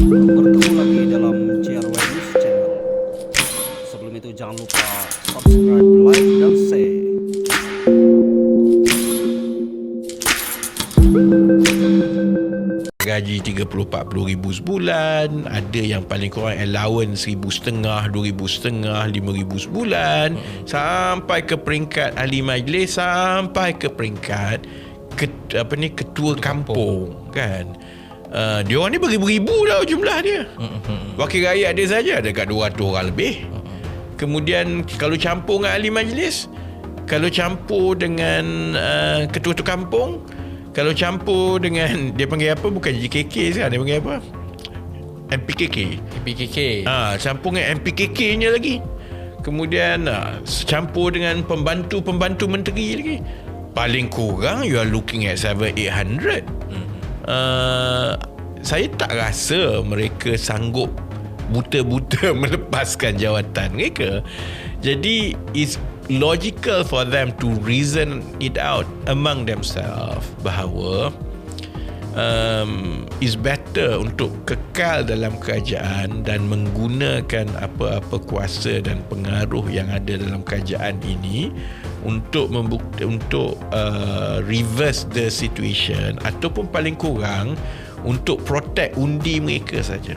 Bertemu lagi dalam CRY News Channel. Sebelum itu jangan lupa subscribe, like, dan share. Gaji 30-40 ribu sebulan, ada yang paling kurang allowance 1,500, 2,500, 5,000 sebulan, sampai ke peringkat ahli majlis, sampai ke peringkat ketua kampung kan. Dia orang ni beribu-ribu tau jumlah dia. Wakil rakyat dia saja ada kat 200 orang lebih. Kemudian kalau campur dengan ahli majlis, kalau campur dengan ketua-ketua kampung, kalau campur dengan, dia panggil apa, bukan JKK sekarang, dia panggil apa, MPKK. Campur dengan MPKK-nya lagi. Kemudian campur dengan pembantu-pembantu menteri lagi. Paling kurang you are looking at 700-800. Saya tak rasa mereka sanggup buta-buta melepaskan jawatan mereka. Jadi it's logical for them to reason it out among themselves bahawa is better untuk kekal dalam kerajaan dan menggunakan apa-apa kuasa dan pengaruh yang ada dalam kerajaan ini untuk reverse the situation, ataupun paling kurang untuk protect undi mereka saja.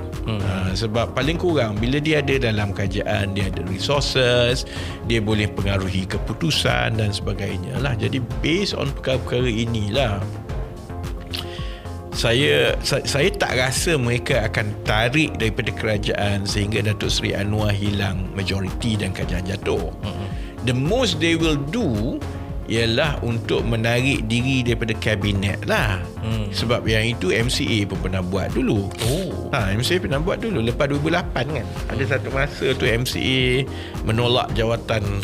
Sebab paling kurang bila dia ada dalam kerajaan, dia ada resources, dia boleh pengaruhi keputusan dan sebagainya lah. Jadi based on perkara-perkara inilah, saya tak rasa mereka akan tarik daripada kerajaan sehingga Datuk Seri Anwar hilang majoriti dan kerajaan jatuh. The most they will do ialah untuk menarik diri daripada kabinet lah. Sebab yang itu MCA pun pernah buat dulu. MCA pernah buat dulu lepas 2008 kan. Ada satu masa tu MCA menolak jawatan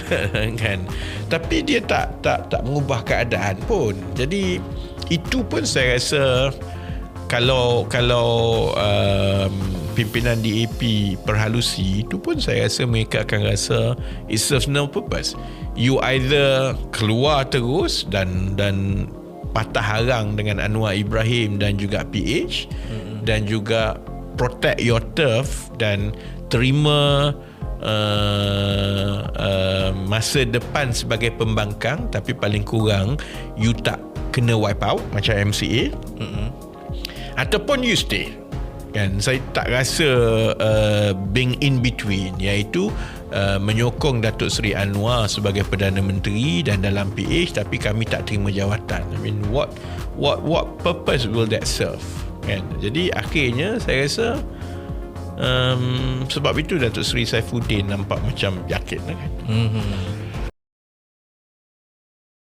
kan. Tapi dia tak mengubah keadaan pun. Jadi itu pun saya rasa kalau pimpinan DAP perhalusi, itu pun saya rasa mereka akan rasa it serves no purpose. You either keluar terus dan patah harang dengan Anwar Ibrahim dan juga PH, dan juga protect your turf dan terima masa depan sebagai pembangkang, tapi paling kurang you tak kena wipe out macam MCA, ataupun you stay kan. Saya tak rasa being in between, iaitu menyokong Datuk Seri Anwar sebagai Perdana Menteri dan dalam PH tapi kami tak terima jawatan. I mean what purpose will that serve kan. Jadi akhirnya saya rasa sebab itu Datuk Seri Saifuddin nampak macam yakin lah kan.